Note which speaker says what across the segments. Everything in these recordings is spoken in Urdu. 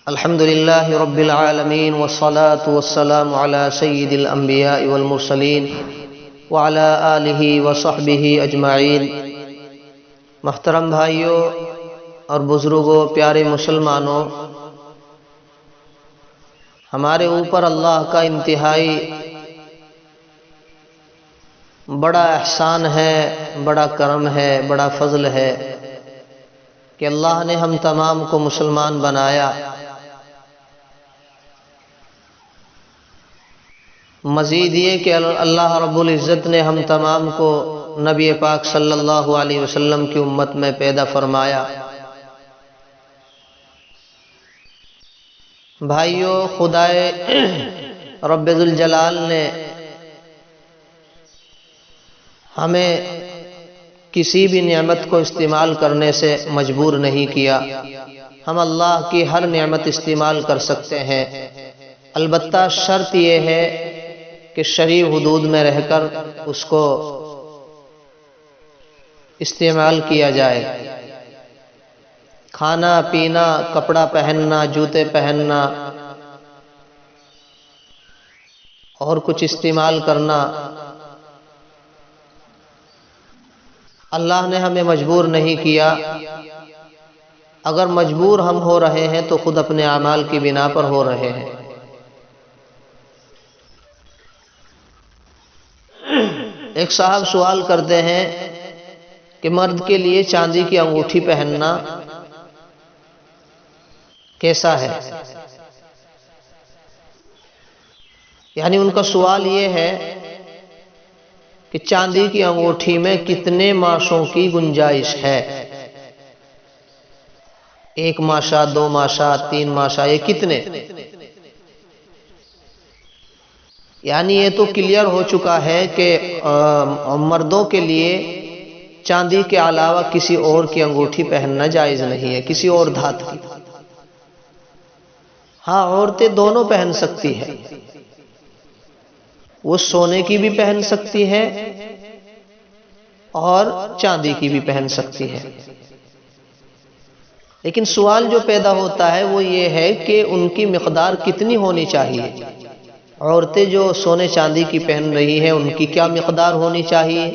Speaker 1: الحمد لله رب العالمين والصلاة والسلام على سيد الأنبياء والمرسلين وعلى آلہ وصحبہ اجمعین۔ محترم بھائیوں اور بزرگوں، پیارے مسلمانوں، ہمارے اوپر اللہ کا انتہائی بڑا احسان ہے، بڑا کرم ہے، بڑا فضل ہے کہ اللہ نے ہم تمام کو مسلمان بنایا۔ مزید یہ کہ اللہ رب العزت نے ہم تمام کو نبی پاک صلی اللہ علیہ وسلم کی امت میں پیدا فرمایا۔ بھائیوں، خدائے رب ذوالجلال نے ہمیں کسی بھی نعمت کو استعمال کرنے سے مجبور نہیں کیا۔ ہم اللہ کی ہر نعمت استعمال کر سکتے ہیں، البتہ شرط یہ ہے کہ شرعی حدود میں رہ کر اس کو استعمال کیا جائے۔ کھانا پینا، کپڑا پہننا، جوتے پہننا اور کچھ استعمال کرنا، اللہ نے ہمیں مجبور نہیں کیا۔ اگر مجبور ہم ہو رہے ہیں تو خود اپنے اعمال کی بنا پر ہو رہے ہیں۔ ایک صاحب سوال کرتے ہیں کہ مرد کے لیے چاندی کی انگوٹھی پہننا کیسا ہے؟ یعنی ان کا سوال یہ ہے کہ چاندی کی انگوٹھی میں کتنے ماشوں کی گنجائش ہے؟ 1 ماشا، 2 ماشا، 3 ماشا، یہ کتنے؟ یعنی یہ تو کلیئر ہو چکا ہے کہ مردوں کے لیے چاندی کے علاوہ کسی اور کی انگوٹھی پہننا جائز نہیں ہے، کسی اور دھات کی۔ ہاں، عورتیں دونوں پہن سکتی ہیں، وہ سونے کی بھی پہن سکتی ہے اور چاندی کی بھی پہن سکتی ہے۔ لیکن سوال جو پیدا ہوتا ہے وہ یہ ہے کہ ان کی مقدار کتنی ہونی چاہیے؟ عورتیں جو سونے چاندی کی پہن رہی ہیں ان کی کیا مقدار ہونی چاہیے؟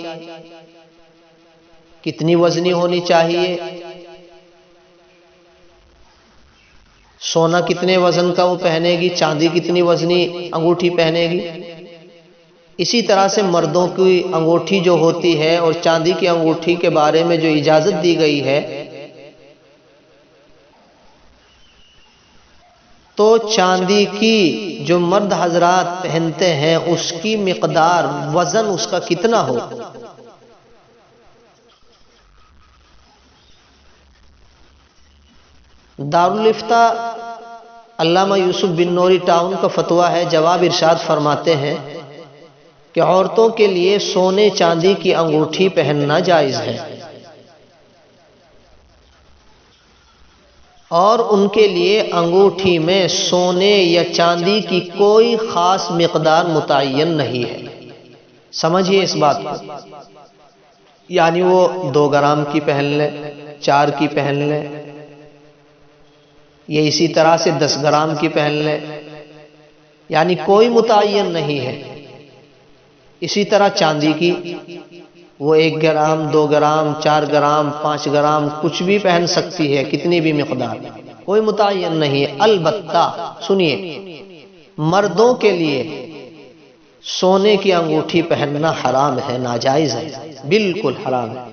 Speaker 1: کتنی وزنی ہونی چاہیے؟ سونا کتنے وزن کا وہ پہنے گی، چاندی کتنی وزنی انگوٹھی پہنے گی؟ اسی طرح سے مردوں کی انگوٹھی جو ہوتی ہے اور چاندی کی انگوٹھی کے بارے میں جو اجازت دی گئی ہے، تو چاندی کی جو مرد حضرات پہنتے ہیں اس کی مقدار، وزن اس کا کتنا ہو؟ دارالفتہ علامہ یوسف بن نوری ٹاؤن کا فتویٰ ہے، جواب ارشاد فرماتے ہیں کہ عورتوں کے لیے سونے چاندی کی انگوٹھی پہننا جائز ہے، اور ان کے لیے انگوٹھی میں سونے یا چاندی کی کوئی خاص مقدار متعین نہیں ہے۔ سمجھیے اس بات کو، یعنی وہ 2 گرام کی پہن لے، 4 کی پہن لے، یا اسی طرح سے 10 گرام کی پہن لے، یعنی کوئی متعین نہیں ہے۔ اسی طرح چاندی کی وہ 1 گرام، 2 گرام، 4 گرام، 5 گرام کچھ بھی پہن سکتی ہے، کتنی بھی مقدار، کوئی متعین نہیں ہے۔ البتہ سنیے، مردوں کے لیے سونے کی انگوٹھی پہننا حرام ہے، ناجائز ہے، بالکل حرام ہے۔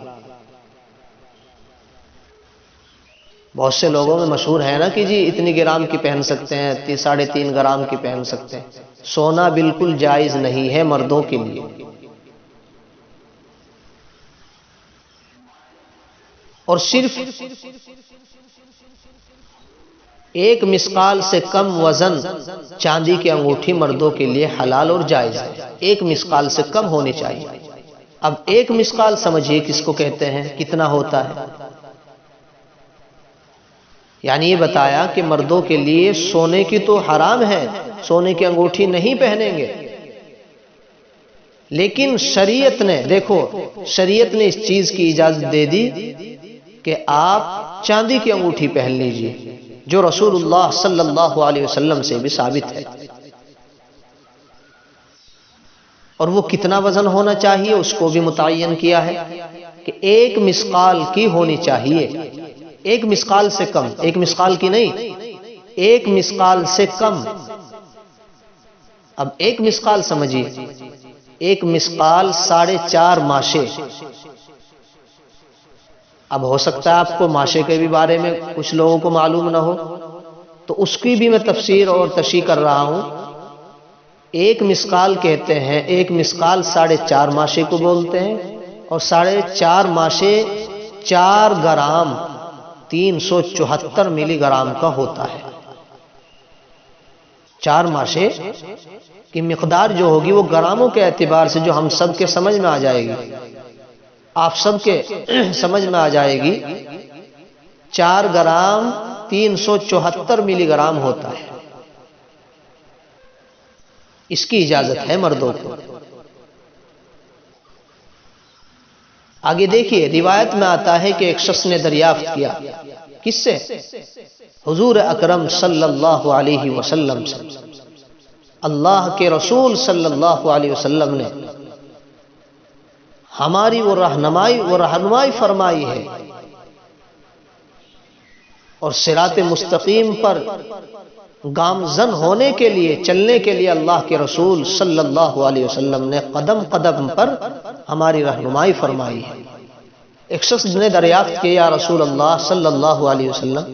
Speaker 1: بہت سے لوگوں میں مشہور ہے نا کہ جی اتنی گرام کی پہن سکتے ہیں، 3.5 گرام کی پہن سکتے ہیں۔ سونا بالکل جائز نہیں ہے مردوں کے لیے۔ اور صرف 1 مسقال سے کم وزن چاندی کی انگوٹھی مردوں کے لیے حلال اور جائز ہے، 1 مسقال سے کم ہونی چاہیے۔ اب 1 مسقال سمجھیے کس کو کہتے ہیں، کتنا ہوتا ہے؟ یعنی یہ بتایا کہ مردوں کے لیے سونے کی تو حرام ہے، سونے کی انگوٹھی نہیں پہنیں گے، لیکن شریعت نے، دیکھو شریعت نے اس چیز کی اجازت دے دی کہ آپ چاندی کی انگوٹھی پہن لیجئے، جو رسول اللہ صلی اللہ علیہ وسلم سے بھی ثابت ہے۔ اور وہ کتنا وزن ہونا چاہیے اس کو بھی متعین کیا ہے کہ 1 مثقال کی ہونی چاہیے، 1 مثقال سے کم، 1 مثقال کی نہیں، 1 مثقال سے کم۔ اب 1 مثقال سمجھیے، 1 مثقال 4.5 ماشے۔ اب ہو سکتا ہے آپ کو ماشے کے بھی بارے میں کچھ لوگوں کو معلوم نہ ہو، تو اس کی بھی میں تفسیر اور تشریح کر رہا ہوں۔ 1 مثقال کہتے ہیں، 1 مثقال 4.5 ماشے کو بولتے ہیں، اور 4.5 ماشے 4 گرام 374 ملی گرام کا ہوتا ہے۔ 4 ماشے کی مقدار جو ہوگی وہ گراموں کے اعتبار سے جو ہم سب کے سمجھ میں آ جائے گی، آپ سب کے سمجھ میں آ جائے گی، 4 گرام 374 ملی گرام ہوتا ہے۔ اس کی اجازت ہے مردوں کو۔ آگے دیکھیے، روایت میں آتا ہے کہ ایک شخص نے دریافت کیا، کس سے؟ حضور اکرم صلی اللہ علیہ وسلم سے۔ اللہ کے رسول صلی اللہ علیہ وسلم نے ہماری وہ رہنمائی فرمائی ہے، اور صراط مستقیم پر گامزن ہونے کے لیے، چلنے کے لیے اللہ کے رسول صلی اللہ علیہ وسلم نے قدم قدم پر ہماری رہنمائی فرمائی ہے۔ ایک شخص نے دریافت کیا، یا رسول اللہ صلی اللہ علیہ وسلم،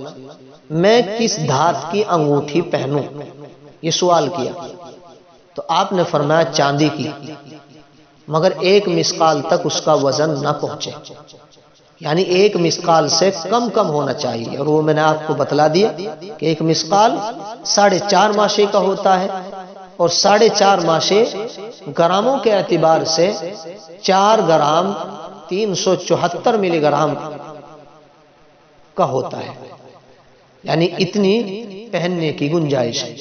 Speaker 1: میں کس دھات کی انگوٹھی پہنوں؟ یہ سوال کیا تو آپ نے فرمایا چاندی کی، مگر 1 مثقال تک اس کا وزن نہ پہنچے، یعنی 1 مثقال سے کم کم ہونا چاہیے۔ اور وہ میں نے آپ کو بتلا دیا کہ 1 مثقال 4.5 ماشے کا ہوتا ہے، اور 4.5 ماشے گراموں کے اعتبار سے 4 گرام 374 ملی گرام کا ہوتا ہے، یعنی اتنی پہننے کی گنجائش ہے۔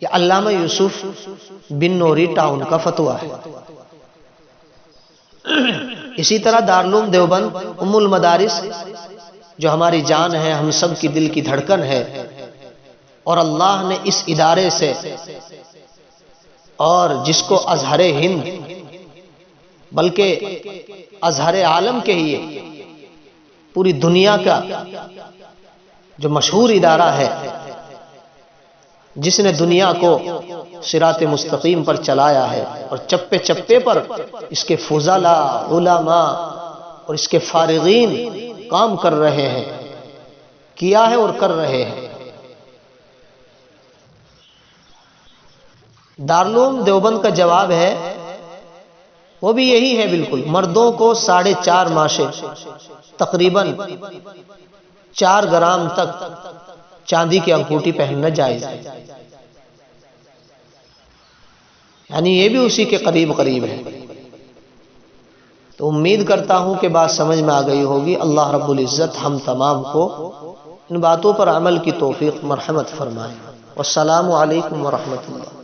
Speaker 1: یہ علامہ یوسف بن نوری ٹاؤن کا فتویٰ ہے۔ اسی طرح دارالعلوم دیوبند ام المدارس جو ہماری جان ہے، ہم سب کی دل کی دھڑکن ہے، اور اللہ نے اس ادارے سے، اور جس کو ازہر ہند بلکہ ازہر عالم کے ہی پوری دنیا کا جو مشہور ادارہ ہے، جس نے دنیا کو صراط مستقیم پر چلایا ہے، اور چپے چپے پر اس کے فضلاء، علماء اور اس کے فارغین کام کر رہے ہیں، کیا ہے اور کر رہے ہیں۔ دارالعلوم دیوبند کا جواب ہے، وہ بھی یہی ہے بالکل، مردوں کو 4.5 ماشے تقریباً 4 گرام تک چاندی کی انگوٹھی پہننا جائز ہے، یعنی یہ بھی اسی کے قریب قریب ہے۔ تو امید کرتا ہوں کہ بات سمجھ میں آ گئی ہوگی۔ اللہ رب العزت ہم تمام کو ان باتوں پر عمل کی توفیق مرحمت فرمائے۔ والسلام علیکم ورحمۃ اللہ۔